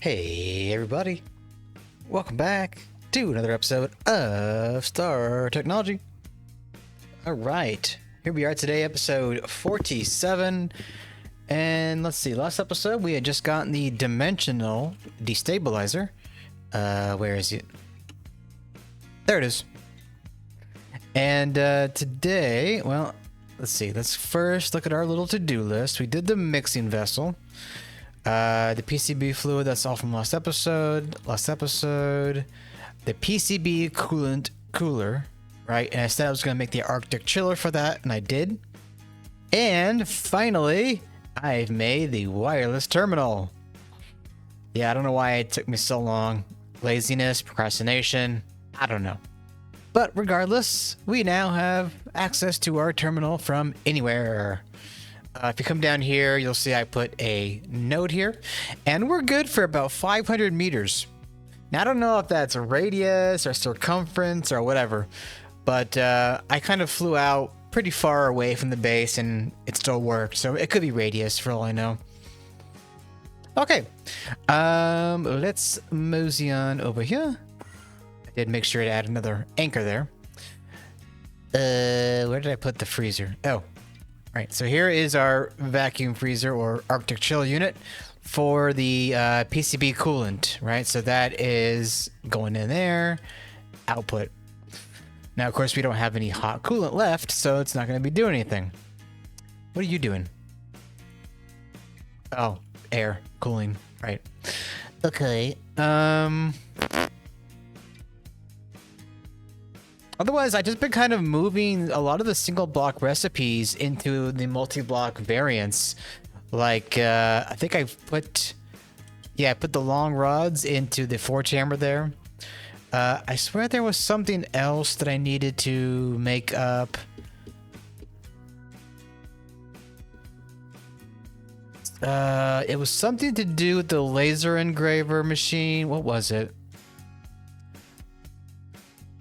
Hey everybody, welcome back to another episode of Star Technology. Alright, here we are today, episode 47. And let's see, last episode we had just gotten the dimensional destabilizer. Where is it? There it is. And today, well, let's see, let's first look at our little to-do list. We did the mixing vessel. The PCB fluid, that's all from last episode. The PCB coolant cooler, right? And I said I was going to make the Arctic chiller for that, and I did. And finally, I've made the wireless terminal. Yeah, I don't know why it took me so long. Laziness, procrastination, I don't know. But regardless, we now have access to our terminal from anywhere. If you come down here, you'll see I put a node here, and we're good for about 500 meters. Now, I don't know if that's a radius or circumference or whatever, but I kind of flew out pretty far away from the base and it still worked, so it could be radius for all I know. Okay, let's mosey on over here. I did make sure to add another anchor there. Where did I put the freezer? Oh. Right, so here is our vacuum freezer or Arctic chill unit for the PCB coolant, right? So that is going in there, output. Now, of course, we don't have any hot coolant left, so it's not going to be doing anything. What are you doing? Oh, air, cooling, right. Okay, otherwise, I've just been kind of moving a lot of the single block recipes into the multi-block variants. Like, I think I put the long rods into the forge hammer there. I swear there was something else that I needed to make up. It was something to do with the laser engraver machine. What was it?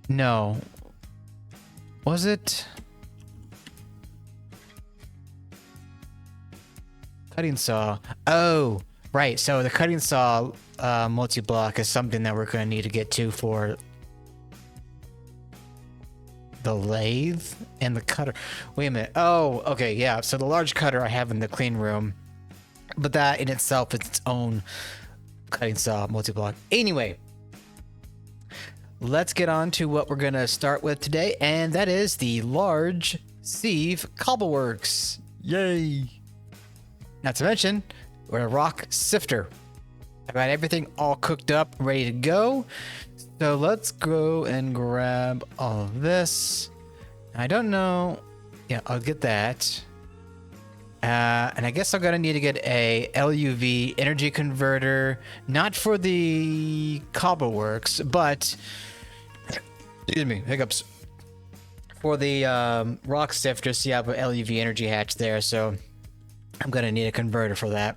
No. Was it? Cutting saw. Oh, right. So the cutting saw multi-block is something that we're going to need to get to for the lathe and the cutter. Wait a minute. Oh, okay. Yeah. So the large cutter I have in the clean room, but that in itself is its own cutting saw multi-block. Anyway. Let's get on to what we're going to start with today, and that is the large Sieve Cobbleworks. Yay! Not to mention, we're a rock sifter. I've got everything all cooked up, ready to go. So let's go and grab all of this. I don't know. Yeah, I'll get that. And I guess I'm going to need to get a LUV energy converter, not for the Cobbleworks, but... Excuse me, hiccups. For the rock sifter, so you have an LUV energy hatch there, so I'm gonna need a converter for that.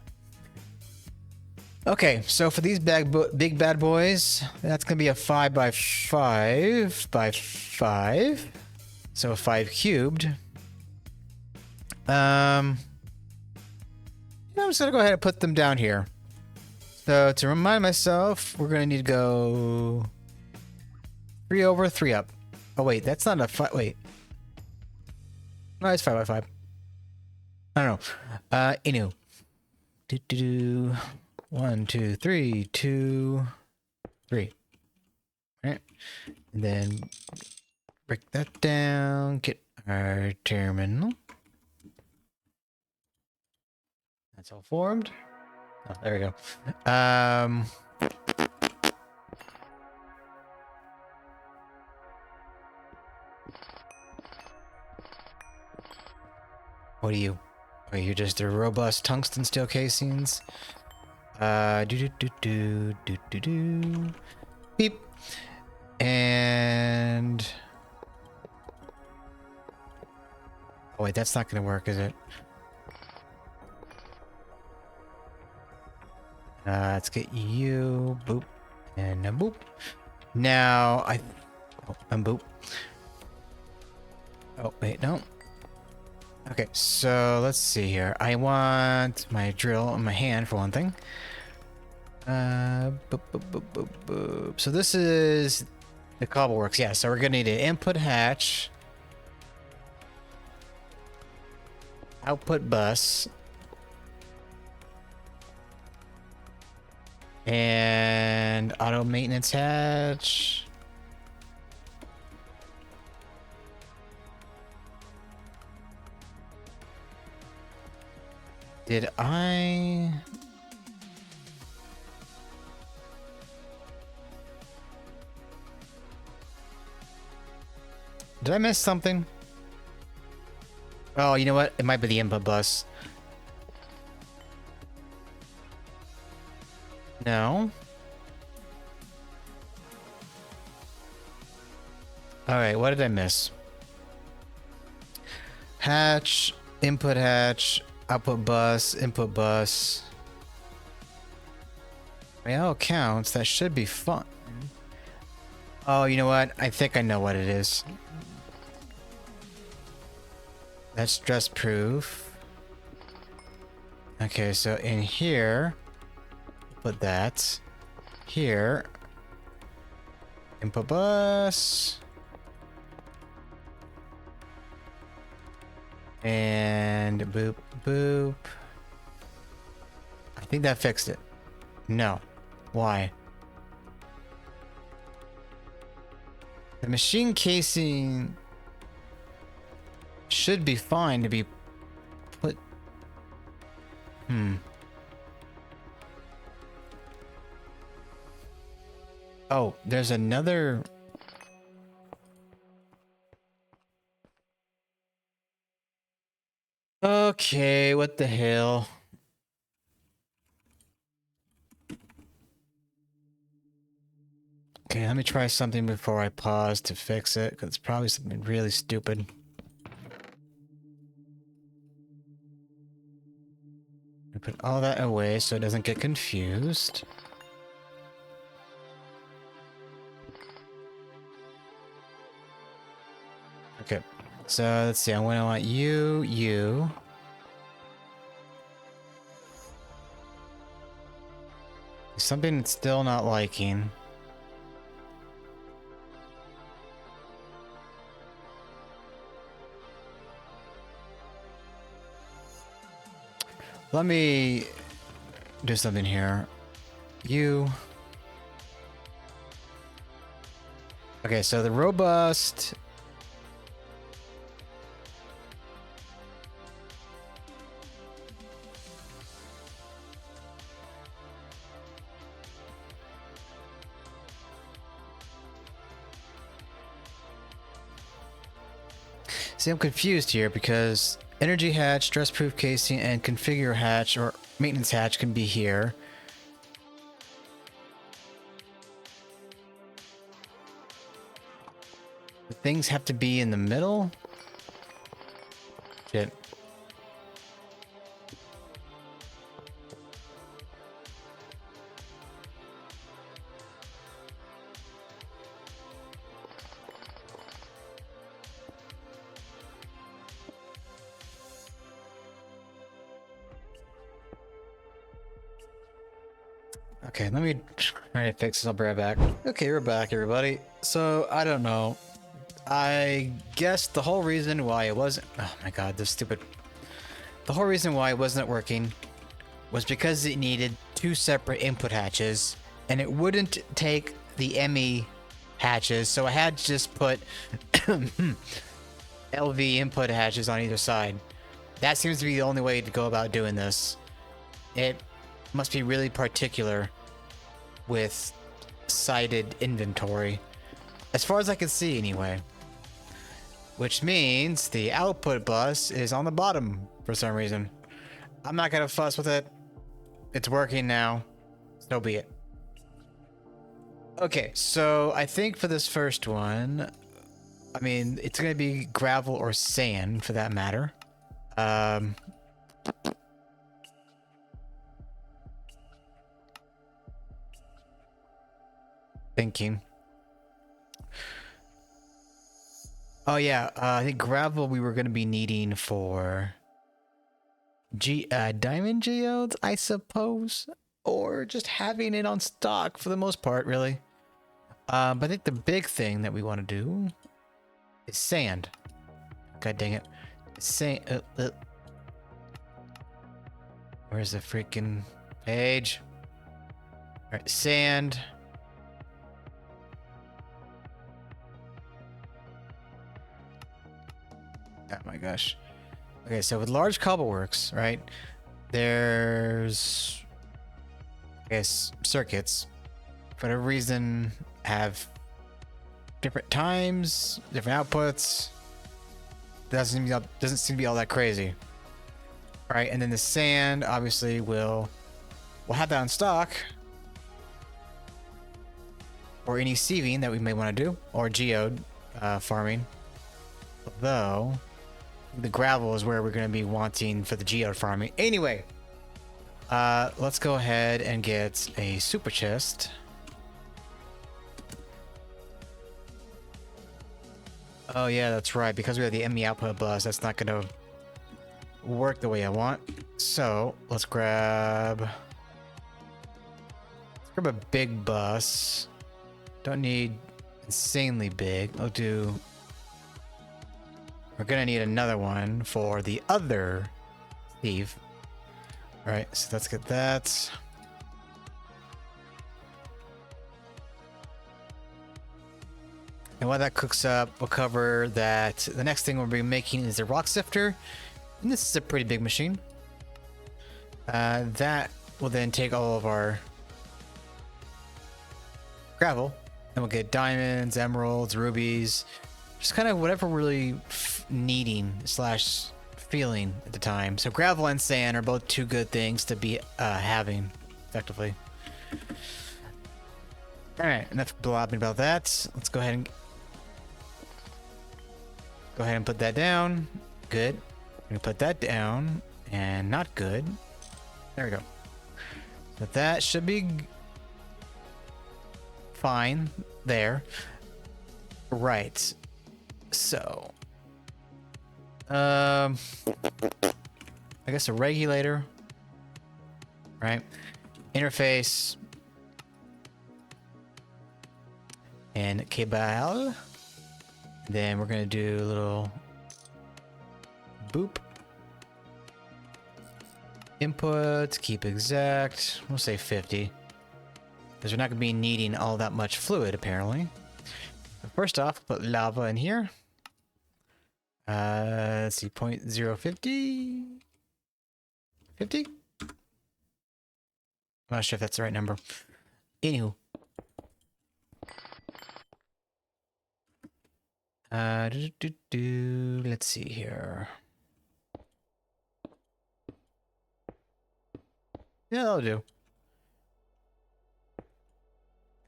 Okay, so for these big bad boys, that's gonna be a 5x5x5, so a 5 cubed. I'm just gonna go ahead and put them down here. So to remind myself, we're gonna need to go 3 over, 3 up. Oh wait, that's not a 5. Wait. No, it's 5x5. I don't know. Inu. 1, 2, 3, 2, 3. Alright. And then break that down. Get our terminal. That's all formed. Oh, there we go. What are you? Oh, you're just a robust tungsten steel casings. Beep. And... oh, wait, that's not gonna work, is it? Let's get you. Boop. And a boop. Now, boop. Oh, wait, no. Okay, so let's see here. I want my drill in my hand for one thing. So this is the Cobbleworks. Yeah, so we're gonna need an input hatch, output bus, and auto maintenance hatch. Did I? Did I miss something? Oh, you know what? It might be the input bus. No. Alright, what did I miss? Hatch, input hatch, output bus, input bus. By all accounts, that should be fun. Oh, you know what? I think I know what it is. That's stress proof. Okay, so in here, put that. Here. Input bus. And boop, boop. I think that fixed it. No. Why? The machine casing should be fine to be put. Oh, there's another. Okay, what the hell? Okay, let me try something before I pause to fix it, because it's probably something really stupid. I put all that away so it doesn't get confused. Okay, so let's see. I want you. Something it's still not liking. Let me do something here. You. Okay, so the robust. See, I'm confused here because energy hatch, stress proof casing, and configure hatch or maintenance hatch can be here. The things have to be in the middle? Shit. Okay, let me try to fix this. I'll be right back. Okay, we're back, everybody. So, I don't know. I guess the whole reason why it wasn't... Oh my god, this stupid... The whole reason why it wasn't working was because it needed two separate input hatches, and it wouldn't take the ME hatches, so I had to just put LV input hatches on either side. That seems to be the only way to go about doing this. It must be really particular with cited inventory, as far as I can see anyway, which means the output bus is on the bottom for some reason. I'm not gonna fuss with it. It's working now, so be it. Okay, so I think for this first one, I mean, it's gonna be gravel or sand for that matter. Thinking. Oh yeah, I think gravel we were going to be needing for diamond geodes, I suppose. or just having it on stock for the most part, really. But I think the big thing that we want to do is sand. God dang it. Sand. Where's the freaking page? All right, sand. Oh my gosh. Okay, so with large Cobbleworks, right, there's, I guess, circuits, for whatever reason, have different times, different outputs. Doesn't seem to be all that crazy. All right, and then the sand, obviously, we'll have that on stock, or any sieving that we may want to do, or geode farming. Although the gravel is where we're going to be wanting for the geode farming. Anyway, let's go ahead and get a super chest. Oh yeah, that's right. Because we have the ME output bus, that's not going to work the way I want. So let's grab a big bus. Don't need insanely big. I'll do. We're gonna need another one for the other Steve. All right, so let's get that. And while that cooks up, we'll cover that the next thing we'll be making is the rock sifter. And this is a pretty big machine. That will then take all of our gravel, and we'll get diamonds, emeralds, rubies, just kind of whatever we're really needing slash feeling at the time. So gravel and sand are both two good things to be having effectively. All right, enough blabbing about that. Let's go ahead and put that down. Good. I'm gonna put that down, and not good. There we go. But that should be fine there. Right. So, I guess a regulator, right? Interface and cable. Then we're gonna do a little boop. Input, keep exact. We'll say 50. Because we're not gonna be needing all that much fluid apparently. So first off, put lava in here. Let's see, 0.050. 50? I'm not sure if that's the right number. Anywho. Let's see here. Yeah, that'll do.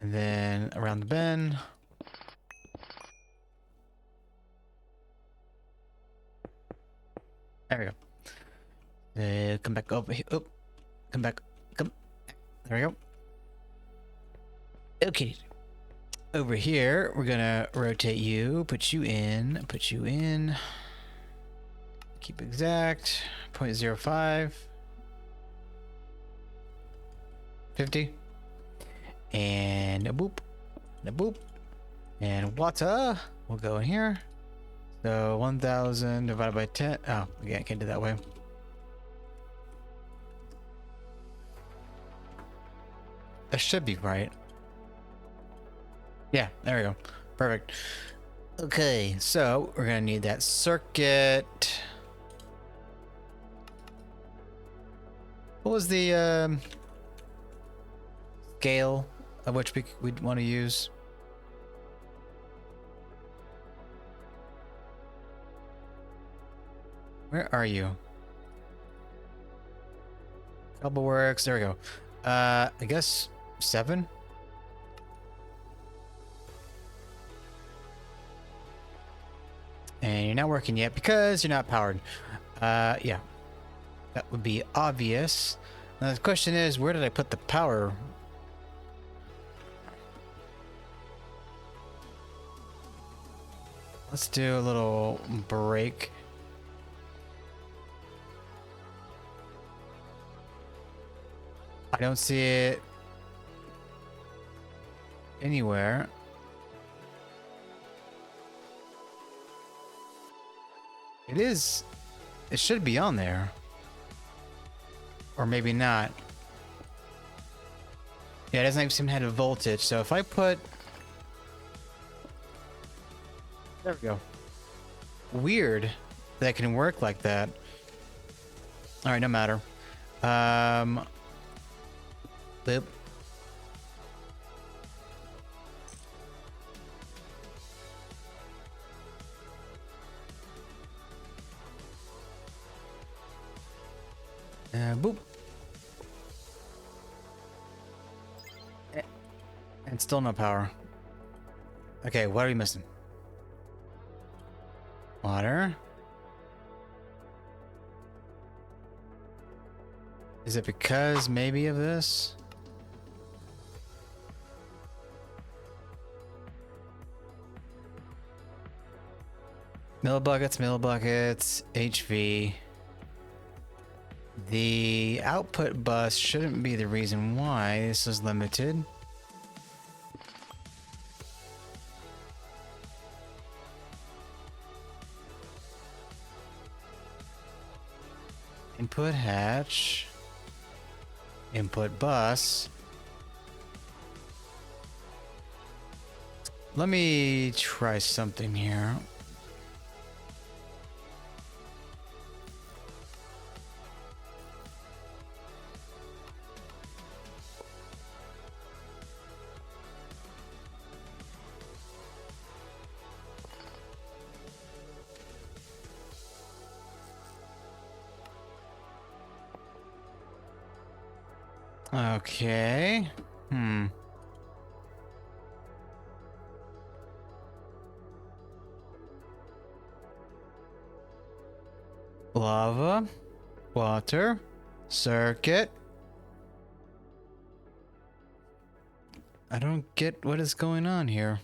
And then around the bend. There we go. Come back over here. Oh, come back. Come. There we go. Okay. Over here, we're gonna rotate you. Put you in. Put you in. Keep exact. 0.05. 50. And a boop. And a boop. And water will go in here. So 1,000 divided by 10. Oh, yeah, I can't do that way. That should be right. Yeah, there we go. Perfect. Okay, so we're gonna need that circuit. What was the scale of which we'd want to use? Where are you? Cobbleworks. There we go. I guess 7. And you're not working yet because you're not powered. Yeah. That would be obvious. Now the question is, where did I put the power? Let's do a little break. I don't see it anywhere. It is. It should be on there. Or maybe not. Yeah, it doesn't even seem to have a voltage. So if I put... There we go. Weird that can work like that. Alright, no matter. Boop. Boop. And still no power. Okay, what are we missing? Water. Is it because maybe of this? Millibuckets, HV. The output bus shouldn't be the reason why this is limited. Input hatch. Input bus. Let me try something here. Okay. Lava, water, circuit. I don't get what is going on here.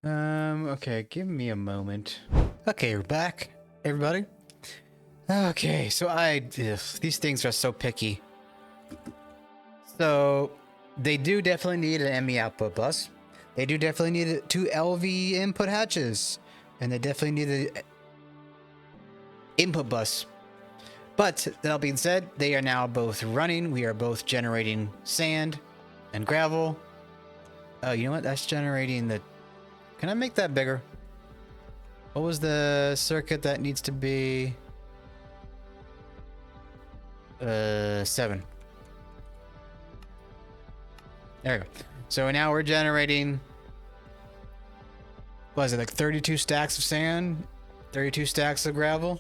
Okay, give me a moment. Okay, we're back, everybody. Okay, so these things are so picky. So, they do definitely need an ME output bus. They do definitely need 2 LV input hatches. And they definitely need an input bus. But, that being said, they are now both running. We are both generating sand and gravel. Oh, you know what? That's generating the... Can I make that bigger? What was the circuit that needs to be? 7. There we go. So now we're generating... What is it, like 32 stacks of sand? 32 stacks of gravel?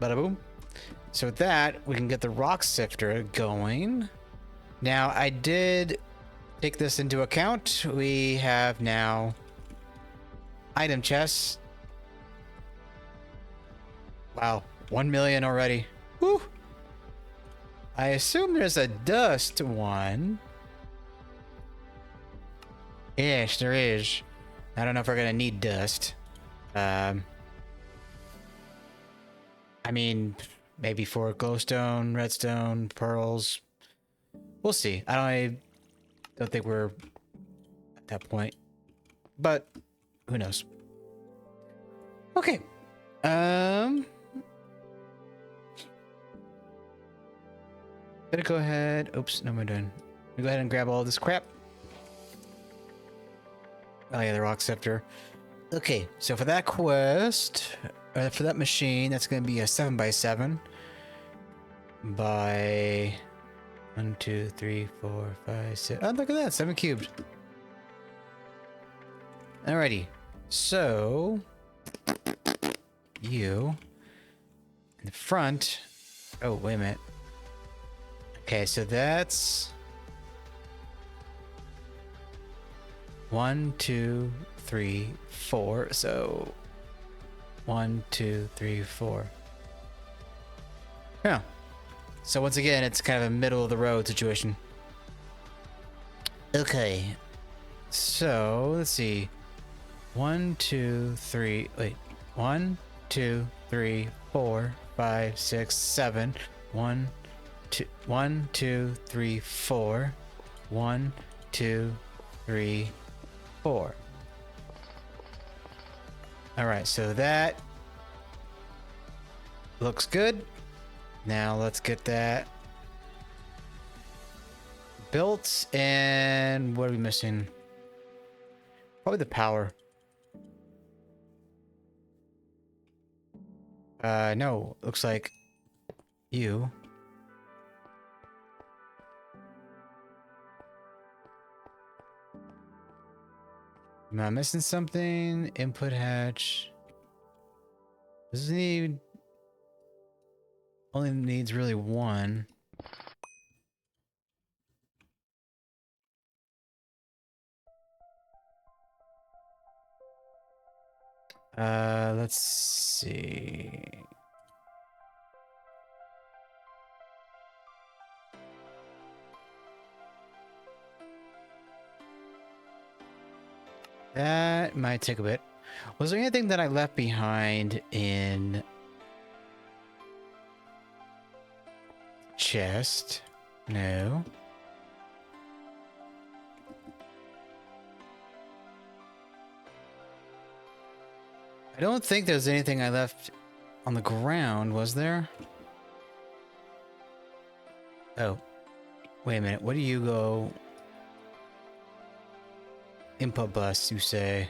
Bada boom. So with that, we can get the rock sifter going. Now, I did... take this into account. We have now item chests. Wow, 1 million already. Woo! I assume there's a dust one. Yes, there is. I don't know if we're gonna need dust. I mean, maybe for glowstone, redstone, pearls. We'll see. I don't think we're at that point, but who knows? Okay. Gonna go ahead. Oops, no, we're done. Go ahead and grab all this crap. Oh yeah, the rock scepter. Okay, so for that quest, for that machine, that's gonna be a 7x7 by 1, 2, 3, 4, 5, 6. Oh, look at that, 7 cubed. Alrighty, so you in the front. Oh, wait a minute. Okay, so that's 1, 2, 3, 4. So 1, 2, 3, 4. Yeah. So once again, it's kind of a middle of the road situation. Okay. So let's see. 1, 2, 3. Wait. 1, 2, 3, 4, 5, 6, 7. 1, 2, 1, 2, 3, 4. 1, 2, 3, 4. All right, so that looks good. Now let's get that built. And what are we missing? Probably the power. No, looks like you. Am I missing something? Input hatch. Does it need... Only needs really one. Let's see. That might take a bit. Was there anything that I left behind in chest? No. I don't think there's anything I left on the ground, was there? Oh. Wait a minute. What do you go? Input bus, you say?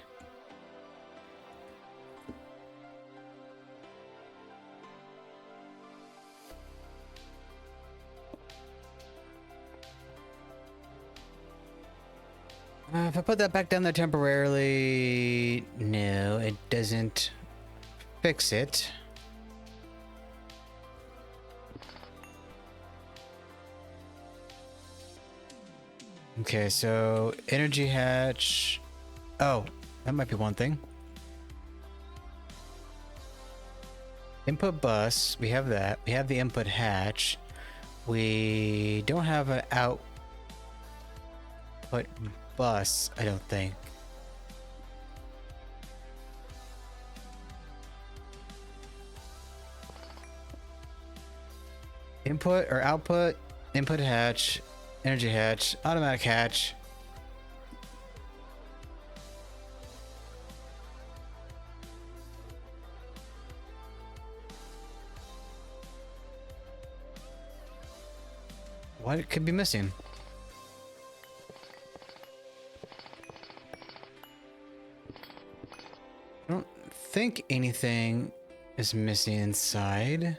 If I put that back down there temporarily, no, it doesn't fix it. Okay, so energy hatch. Oh, that might be one thing. Input bus, we have that. We have the input hatch. We don't have an output bus, I don't think. Input or output, input hatch, energy hatch, automatic hatch. What could be missing? I don't think anything is missing inside.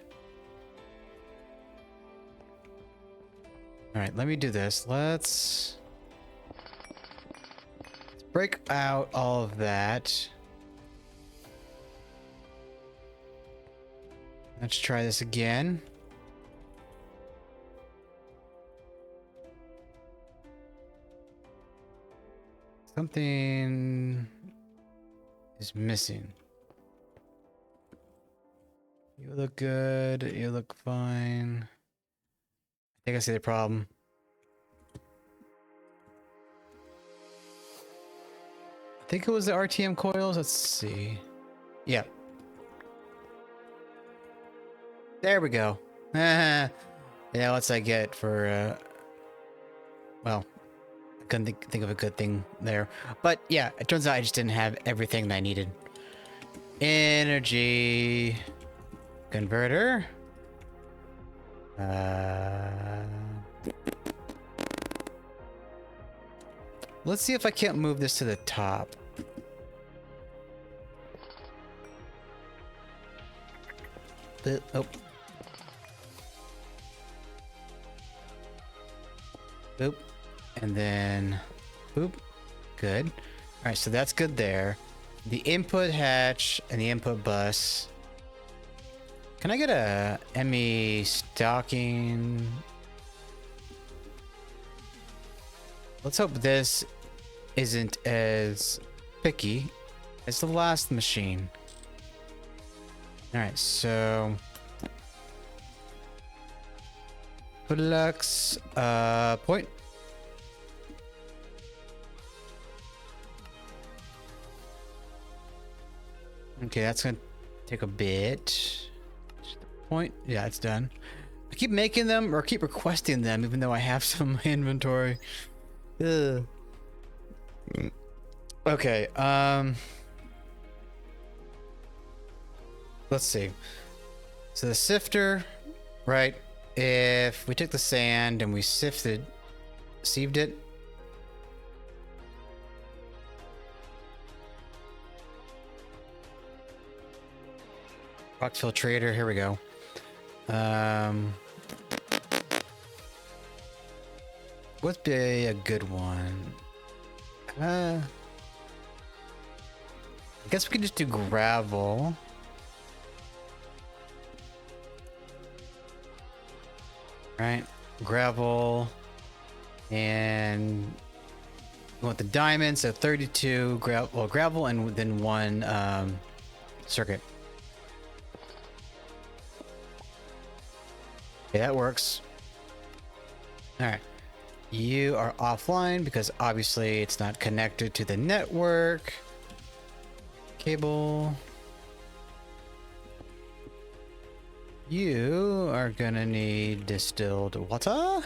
All right, let me do this. Let's break out all of that. Let's try this again. Something is missing. You look good. You look fine. I think I see the problem. I think it was the RTM coils. Let's see. Yeah. There we go. Yeah, what's I get for, well, I couldn't think of a good thing there. But yeah, it turns out I just didn't have everything that I needed. Energy converter. Let's see if I can't move this to the top. Oh. Boop. And then boop. Good. All right, so that's good there. The input hatch and the input bus. Can I get a ME stocking? Let's hope this isn't as picky as the last machine. All right, so Flux point. Okay, that's gonna take a bit. Point. Yeah, it's done. I keep making them or keep requesting them, even though I have some in my inventory. Ugh. Okay. Let's see. So the sifter, right? If we took the sand and we sieved it. Rock filtrator, here we go. What'd be a good one? I guess we could just do gravel. Right, gravel, and we want the diamonds, so 32 gravel, and then one circuit. Okay, that works. All right, you are offline because obviously it's not connected to the network. Cable. You are gonna need distilled water.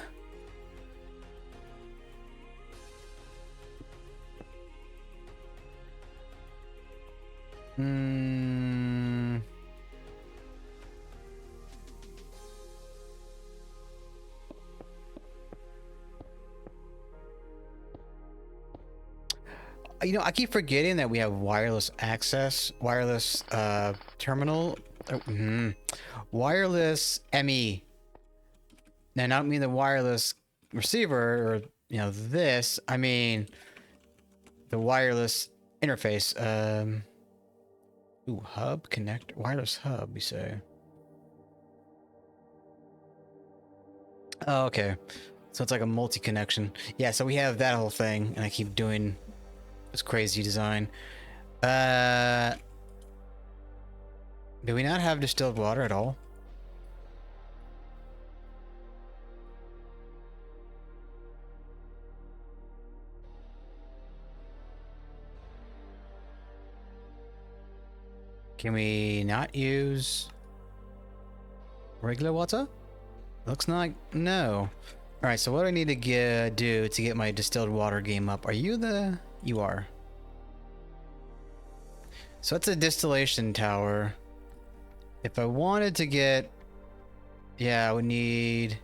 You know, I keep forgetting that we have wireless access, wireless terminal, wireless ME. Now, I don't mean the wireless receiver or, you know, this. I mean the wireless interface. Hub connect, wireless hub, you say? Oh, okay. So it's like a multi-connection. Yeah, so we have that whole thing, and I keep doing this crazy design. Do we not have distilled water at all? Can we not use regular water? Looks like no. All right, so what do I need to do to get my distilled water game up? Are you the... You are. So it's a distillation tower. If I wanted to get... Yeah, I would need...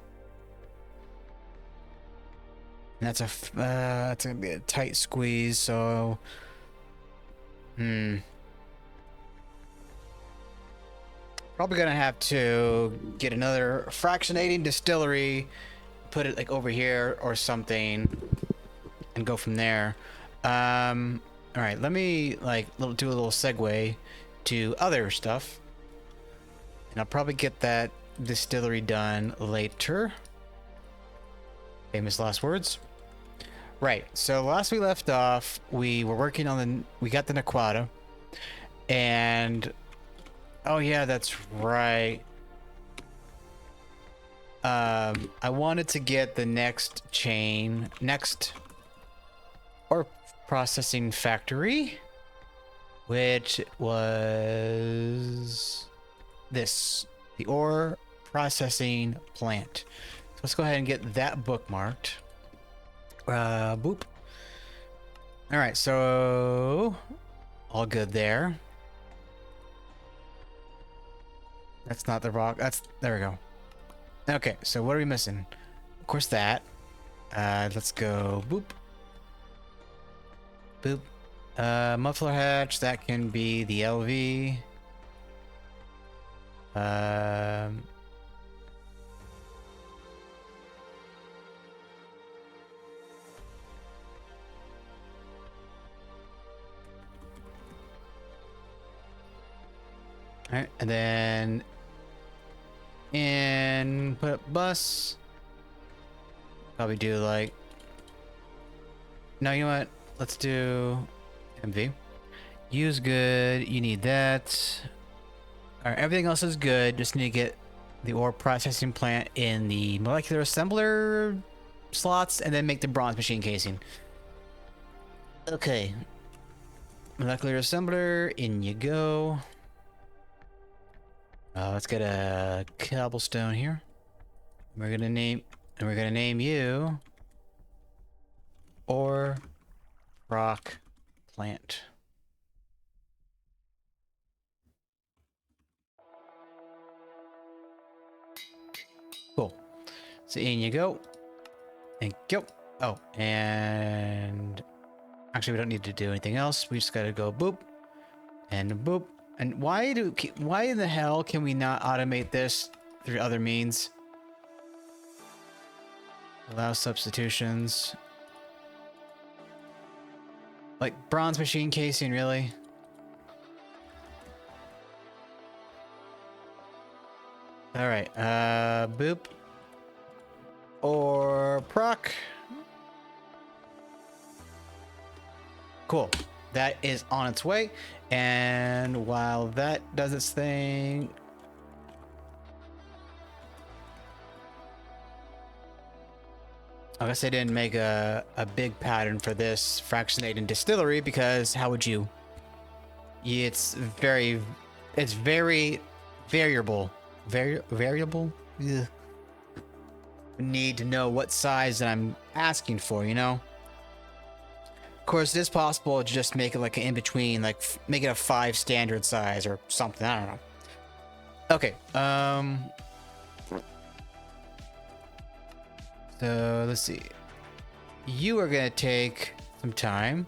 That's gonna be a tight squeeze, so... Probably gonna have to get another fractionating distillery, put it like over here or something, and go from there. All right, let me like do a little segue to other stuff, and I'll probably get that distillery done later. Famous last words. Right. So last we left off, we were working on we got the Naquadah, and oh yeah, that's right. I wanted to get the next ore processing factory, which was the ore processing plant. So let's go ahead and get that bookmarked. Boop. All right, so all good there. That's not the rock. There we go. Okay, so what are we missing? Of course that. Let's go boop. Boop. Muffler hatch, that can be the LV. Alright, and then put up bus. Probably do like... No, you know what? Let's do MV. Use good. You need that. Alright, everything else is good. Just need to get the ore processing plant in the molecular assembler slots and then make the bronze machine casing. Okay. Molecular assembler, in you go. Let's get a cobblestone here. We're gonna name you or Proc plant. Cool. So in you go. Thank you. Oh, and actually we don't need to do anything else. We just gotta go boop and boop. And why in the hell can we not automate this through other means? Allow substitutions. Like bronze machine casing, really? Alright, boop. Or proc. Cool. That is on its way. And while that does its thing, I guess I didn't make a big pattern for this fractionating distillery because how would you? It's very variable. Variable? Yeah. Need to know what size that I'm asking for, you know? Of course, it is possible to just make it like an in-between, like make it a 5 standard size or something. I don't know. Okay. So let's see. You are gonna take some time.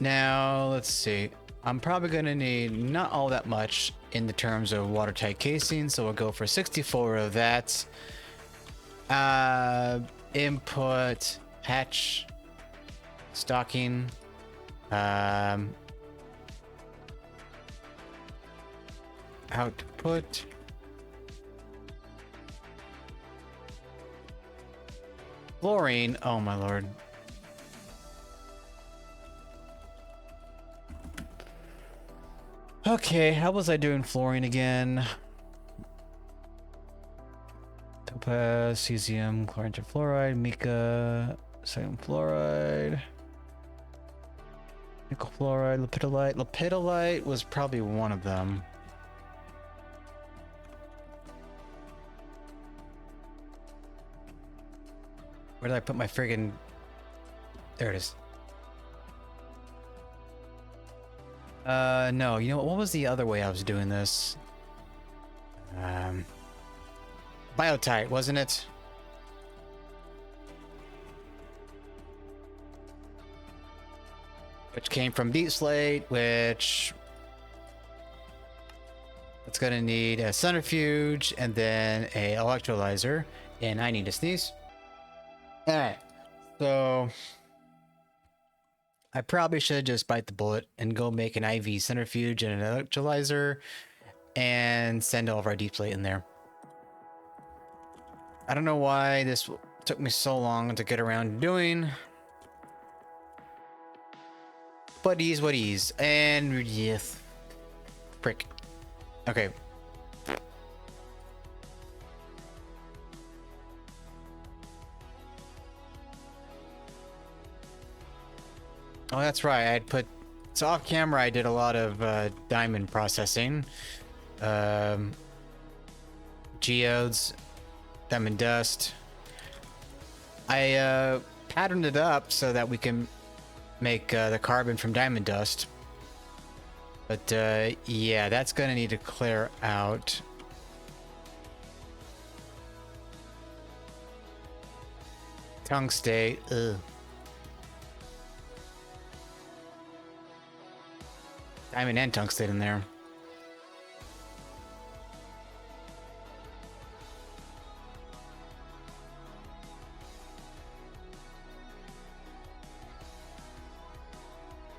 Now let's see. I'm probably gonna need not all that much in the terms of watertight casing, so we'll go for 64 of that. Input hatch stocking. Output. Fluorine. Oh my lord. Okay, how was I doing fluorine again? Topaz, cesium, chlorine fluoride, mica, sodium fluoride, nickel fluoride, lepidolite. Lepidolite was probably one of them. Where did I put my friggin'... There it is. No, you know what was the other way I was doing this? Biotite, wasn't it? Which came from Deep Slate, which... it's gonna need a centrifuge and then a electrolyzer. And I need to sneeze. Alright, so... I probably should just bite the bullet and go make an IV centrifuge and an electrolyzer and send all of our deep slate in there. I don't know why this took me so long to get around to doing. But he's what he's. And yes. Prick. Okay. Oh, that's right. I had put... So off camera, I did a lot of diamond processing. Geodes, diamond dust. I patterned it up so that we can make the carbon from diamond dust. But yeah, that's going to need to clear out. Tungstate. Ugh. Diamond and tungstate in there.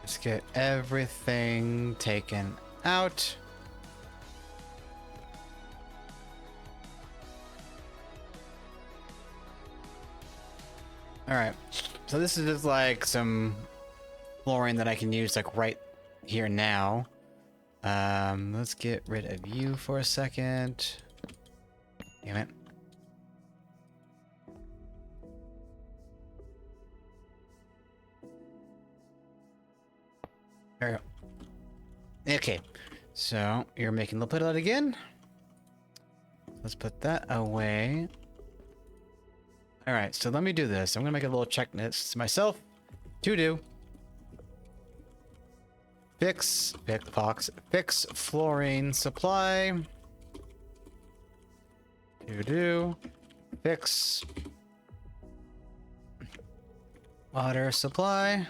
Let's get everything taken out. All right, so this is just like some fluorine that I can use like right here now. Let's get rid of you for a second. Damn it. There we go. Okay, so you're making lapidolite again. Let's put that away. All right, so let me do this. I'm gonna make a little checklist myself to do. Fix fluorine supply. To do. Fix water supply.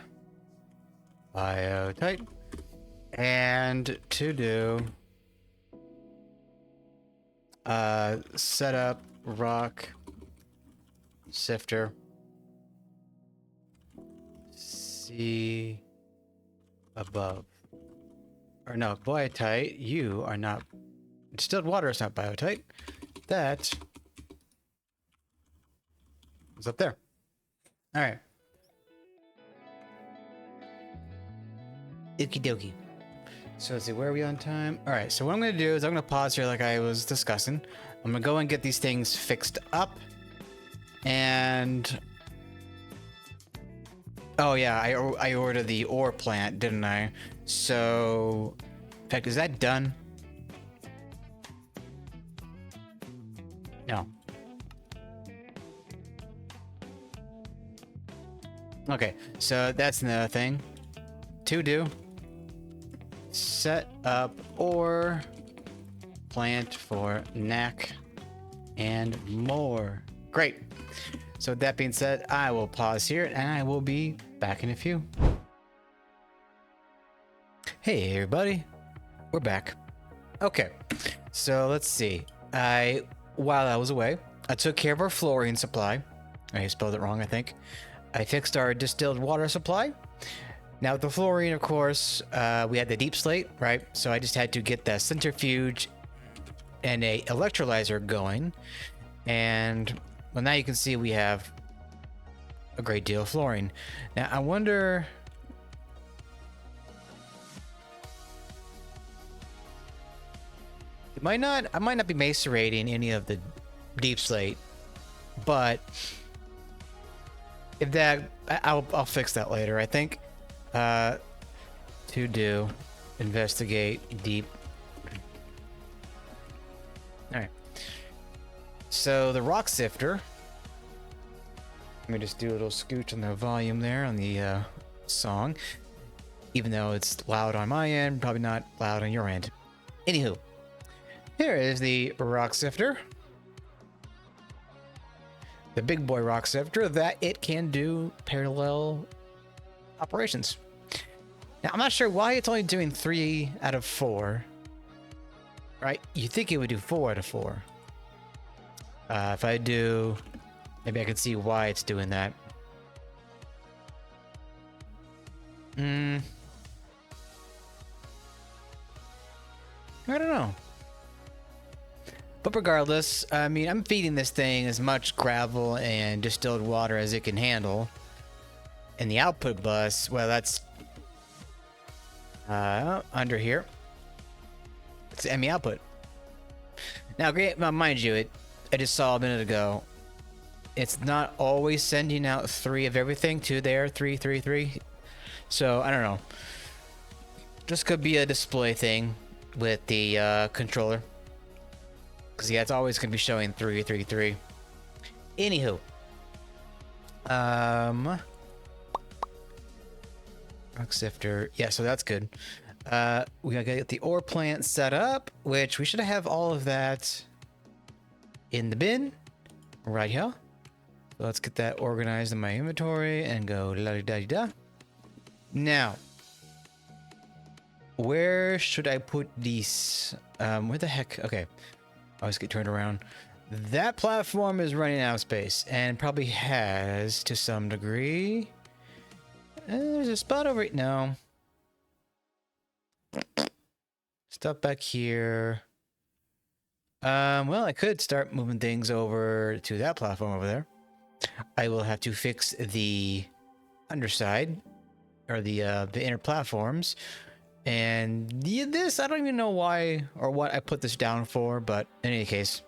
Biotite. And to do. Set up rock sifter. See above. Or no, biotite. You are not. Distilled water is not biotite. That is up there. All right. Okie dokie. So let's see, where are we on time? All right, so what I'm going to do is I'm going to pause here like I was discussing. I'm going to go and get these things fixed up. And... oh, yeah, I ordered the ore plant, didn't I? So... in fact, is that done? No. Okay, so that's another thing to do. Set up ore plant for Nac and more. Great. So with that being said, I will pause here and I will be back in a few. Hey everybody, we're back. Okay, so let's see. While I was away, I took care of our fluorine supply. I spelled it wrong, I think. I fixed our distilled water supply. Now with the fluorine, of course, we had the deep slate, right? So I just had to get the centrifuge and a electrolyzer going. And well, now you can see we have a great deal of fluorine. Now I wonder... I might not be macerating any of the deep slate, but if that, I'll fix that later, I think. To do, investigate deep. All right. So the rock sifter. Let me just do a little scooch on the volume there on the song, even though it's loud on my end, probably not loud on your end. Anywho, here is the rock sifter. The big boy rock sifter that it can do parallel operations. Now, I'm not sure why it's only doing 3 out of 4. Right? You think it would do 4 out of 4. If I do... maybe I can see why it's doing that. I don't know. But regardless, I mean, I'm feeding this thing as much gravel and distilled water as it can handle. And the output bus, well, that's under here. It's the ME output. Now, mind you, I just saw a minute ago, it's not always sending out 3 of everything to there, 3, 3, 3. So, I don't know. This could be a display thing with the controller. Because, yeah, it's always going to be showing 3, 3, 3. Anywho. Rock sifter. Yeah, so that's good. We gotta get the ore plant set up, which we should have all of that in the bin right here. So let's get that organized in my inventory and go la-di-da-di-da. Now, where should I put these? Where the heck? Okay, I always get turned around. That platform is running out of space and probably has to some degree. There's a spot over it. No. Stuff back here. Well, I could start moving things over to that platform over there. I will have to fix the underside or the inner platforms. And this, I don't even know why or what I put this down for, but in any case,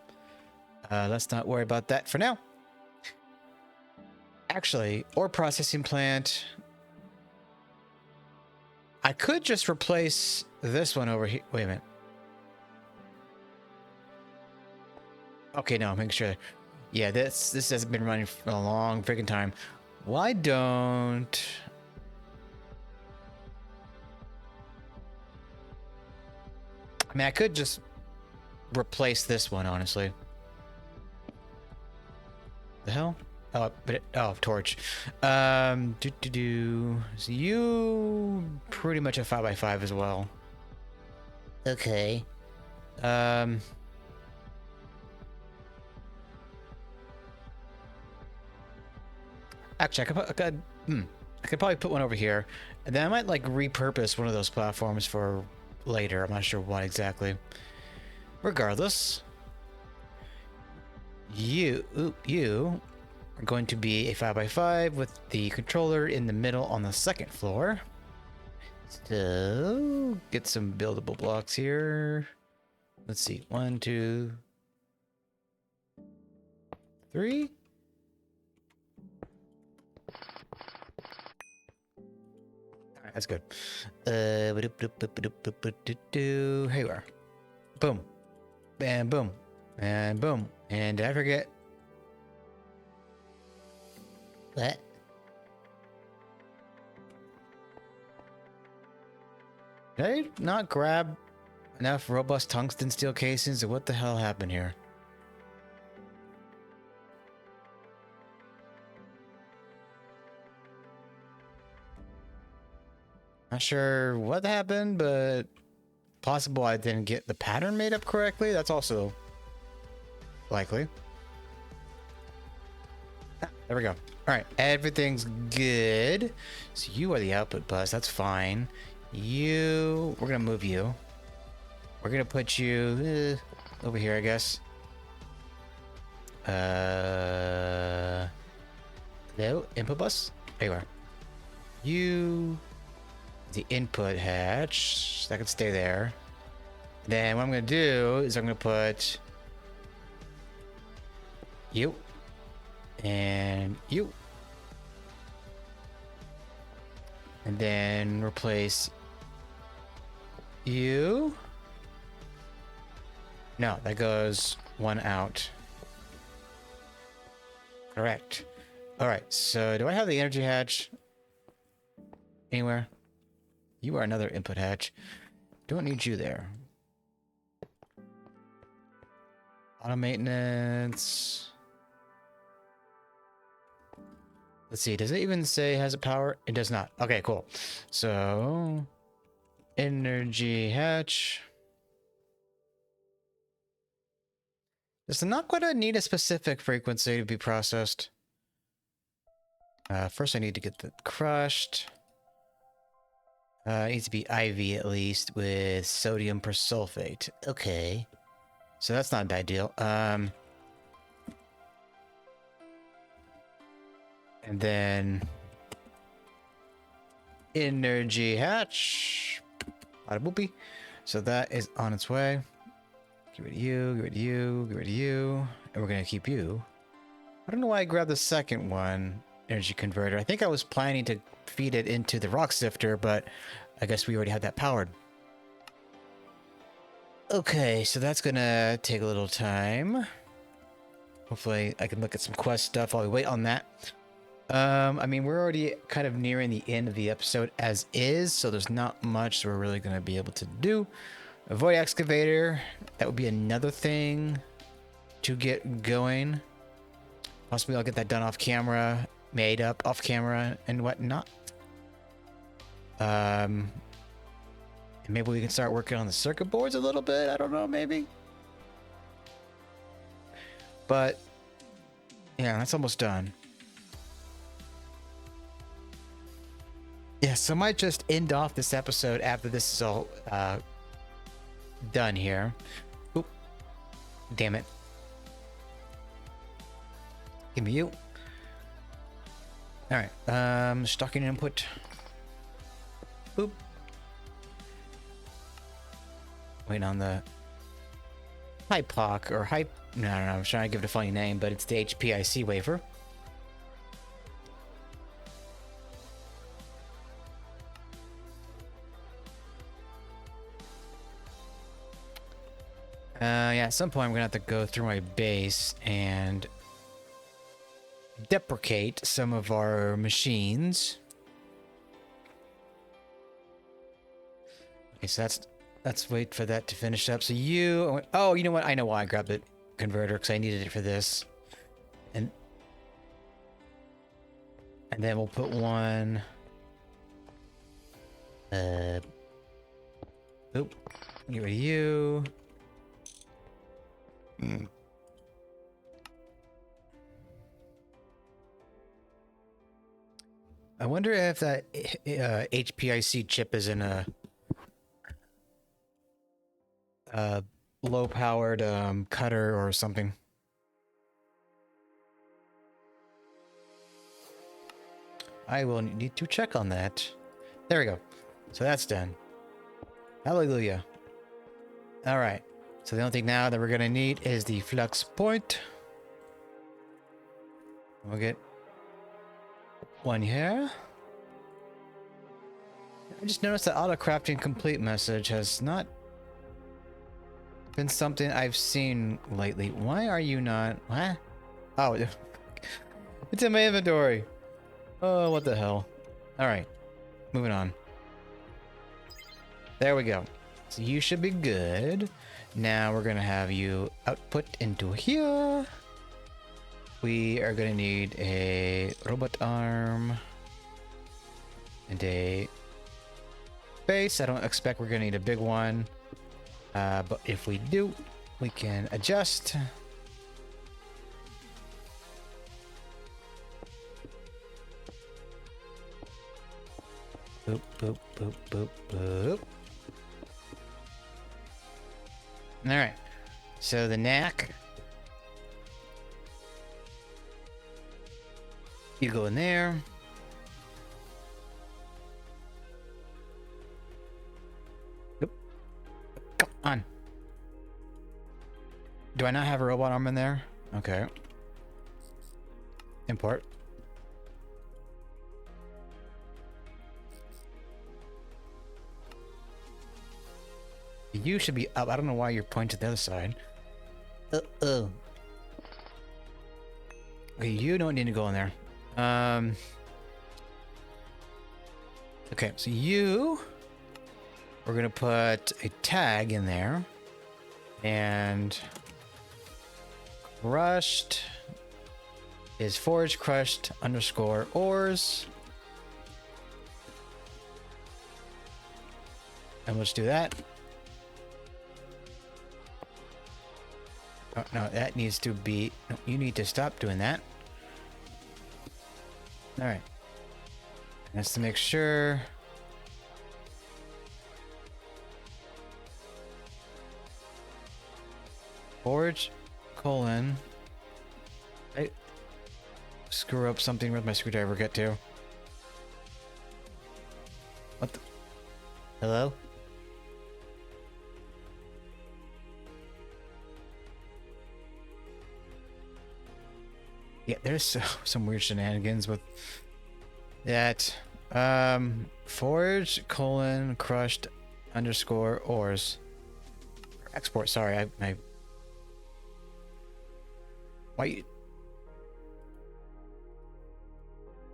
let's not worry about that for now. Actually, ore processing plant. I could just replace this one over here. Wait a minute. Okay, no, make sure. Yeah, this has been running for a long freaking time. Why don't... I mean, I could just replace this one, honestly. The hell? Oh, but torch. So you pretty much a 5x5 as well. Okay. Actually, I could probably put one over here, and then I might like repurpose one of those platforms for later. I'm not sure what exactly. Regardless, you are going to be a 5x5 with the controller in the middle on the second floor. So get some buildable blocks here. Let's see, 1, 2, 3. That's good. Here you are. Boom. And boom. And boom. And did I forget? What? Did I not grab enough robust tungsten steel casings? Or what the hell happened here? Not sure what happened, but possible I didn't get the pattern made up correctly. That's also likely. There we go. All right, everything's good. So you are the output bus. That's fine. We're gonna move you. We're gonna put you over here, I guess. Hello, input bus. There you are. The input hatch that can stay there. Then what I'm gonna do is I'm gonna put you and you, and then replace you. No, that goes one out. Correct. All right, so do I have the energy hatch anywhere? You are another input hatch. Don't need you there. Auto maintenance. Let's see, does it even say has a power? It does not. Okay, cool. So, energy hatch. Does the Naquadah need a specific frequency to be processed? First I need to get the crushed. It needs to be IV at least with sodium persulfate. Okay. So that's not a bad deal. And then energy hatch. Bada boopy. So that is on its way. Get rid of you, get rid of you, get rid of you. And we're gonna keep you. I don't know why I grabbed the second one. Energy converter. I think I was planning to feed it into the rock sifter, but I guess we already had that powered. Okay, so that's gonna take a little time. Hopefully I can look at some quest stuff while we wait on that. I mean, we're already kind of nearing the end of the episode as is, so there's not much we're really gonna be able to do. A void excavator, that would be another thing to get going. Possibly I'll get that done off camera. Made up off camera and whatnot. And maybe we can start working on the circuit boards a little bit. I don't know, maybe. But yeah, that's almost done. Yeah, so I might just end off this episode after this is all done here. Oop. Damn it. Give me you. All right, stocking input. Boop. Waiting on the hypoc or hype. No, I was trying to give it a funny name, but it's the HPIC wafer. Yeah, at some point I'm gonna have to go through my base and deprecate some of our machines. Okay, so let's wait for that to finish up. So oh, you know what? I know why I grabbed the converter, because I needed it for this. And then we'll put one. Oop. Get rid of you. I wonder if that HPIC chip is in a low-powered cutter or something. I will need to check on that. There we go. So that's done. Hallelujah. All right. So the only thing now that we're going to need is the flux point. We'll get one here. I just noticed that auto crafting complete message has not been something I've seen lately. Why are you not? What? Oh, it's in my inventory. Oh, what the hell? All right, moving on. There we go. So you should be good. Now we're gonna have you output into here. We are gonna need a robot arm and a base. I don't expect we're gonna need a big one, but if we do, we can adjust. Boop, boop, boop, boop, boop. All right, so the knack, you go in there. Yep. Come on. Do I not have a robot arm in there? Okay. Import. You should be up. I don't know why you're pointing to the other side. Okay, you don't need to go in there. Okay, so we're gonna put a tag in there, and crushed is forge crushed underscore ores, and we'll just do that. Oh, no, that needs to be... No, you need to stop doing that. Alright. That's to make sure... Forge, colon... I screw up something with my screwdriver, get to. What the... Hello? Yeah, there's some weird shenanigans with that. Forge, colon, crushed, underscore, ores. Export, sorry, I why you...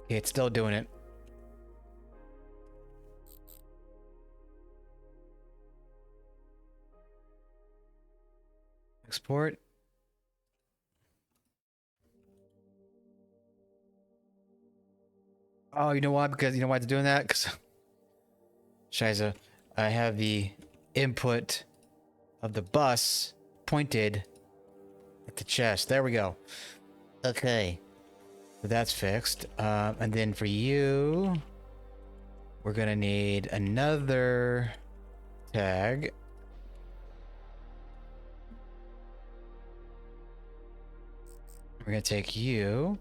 Yeah, it's still doing it. Export. Oh, you know why? Because you know why it's doing that? Because Shiza, I have the input of the bus pointed at the chest. There we go. Okay. So that's fixed. And then for you, we're gonna need another tag. We're gonna take you,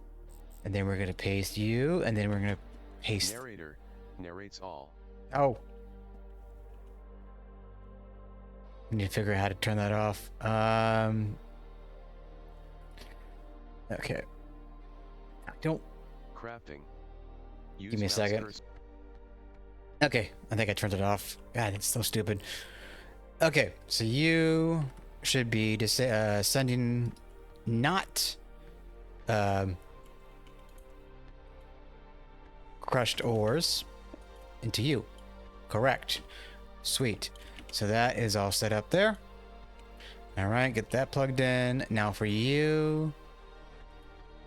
and then we're gonna paste you, and then we're gonna paste. Narrator narrates all. Oh. I need to figure out how to turn that off. Okay. I don't. Crafting. Give me a second. Okay, I think I turned it off. God, it's so stupid. Okay, so you should be sending not crushed ores into you. Correct. Sweet. So that is all set up there. All right, get that plugged in. Now for you,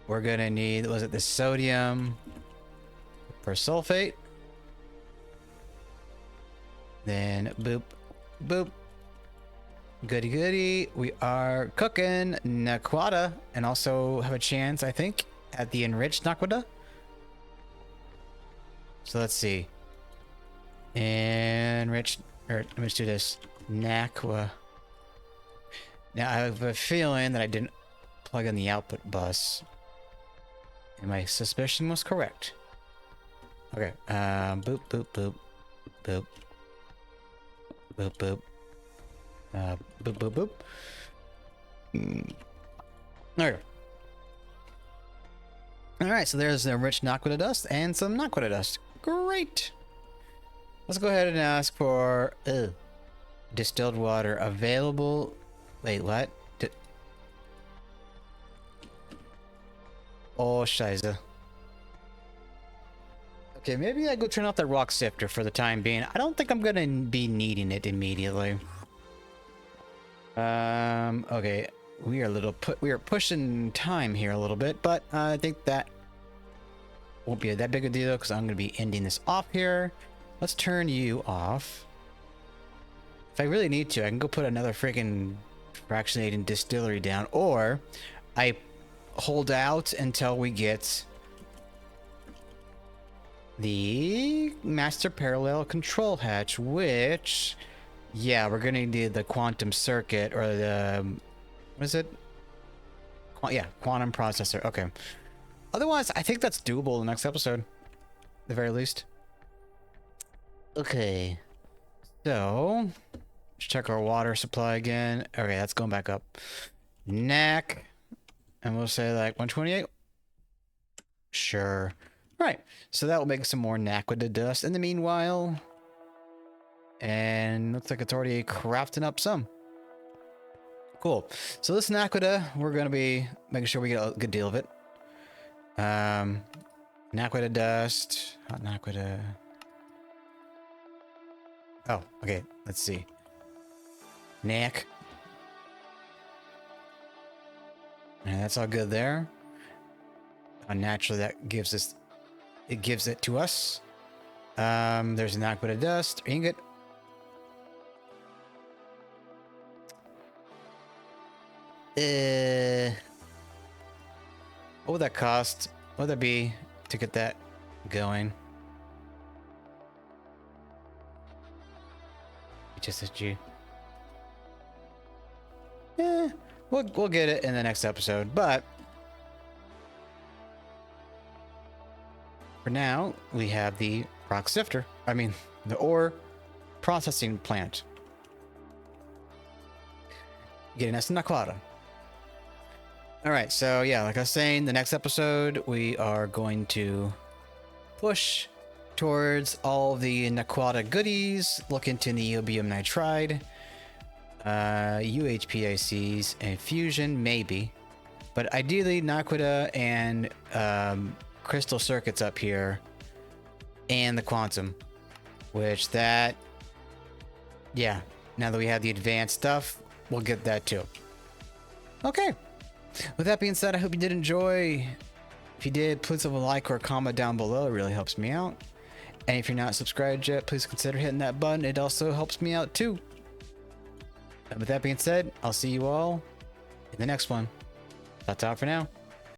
we're gonna need, was it the sodium for sulfate? Then boop, boop. Goody goody. We are cooking Naquadah and also have a chance, I think, at the enriched Naquadah. So let's see. Enriched, or let me just do this. Naquadah. Now I have a feeling that I didn't plug in the output bus. And my suspicion was correct. Okay. Boop, boop, boop. Boop. Boop, boop. Boop, boop, boop. There we go. Alright, so there's the rich Naquadah dust and some Naquadah dust. Great! Let's go ahead and ask for distilled water available. Wait, what? Oh, scheiße. Okay, maybe I go turn off the rock sifter for the time being. I don't think I'm gonna be needing it immediately. Okay, we are pushing time here a little bit, but I think that won't be that big a deal because I'm gonna be ending this off here. Let's turn you off. If I really need to, I can go put another freaking fractionating distillery down, or I hold out until we get the master parallel control hatch, which, yeah, we're gonna need the quantum circuit, or the, what is it? Yeah, quantum processor. Okay. Otherwise, I think that's doable in the next episode, at the very least. Okay. So, let's check our water supply again. Okay, that's going back up. Knack. And we'll say like 128. Sure. Right. So that will make some more Naquadah dust in the meanwhile. And looks like it's already crafting up some. Cool. So this Naquadah, we're going to be making sure we get a good deal of it. Naquadah dust. Hot Naquadah. Oh, okay. Let's see. Knack. And that's all good there. Naturally, that gives us, it gives it to us. There's a Naquadah dust ingot. What would that cost? What would that be to get that going? HSSG. We'll get it in the next episode, but for now, we have the rock sifter. I mean, the ore processing plant. Getting us to Naquadah. All right, so yeah, like I was saying, the next episode, we are going to push towards all the Naquadah goodies, look into niobium nitride, UHPICs, and fusion, maybe. But ideally, Naquadah and crystal circuits up here, and the quantum, which that, yeah, now that we have the advanced stuff, we'll get that too. Okay. With that being said, I hope you did enjoy. If you did, please leave a like or a comment down below. It really helps me out. And if you're not subscribed yet, please consider hitting that button. It also helps me out too. And with that being said, I'll see you all in the next one. That's all for now.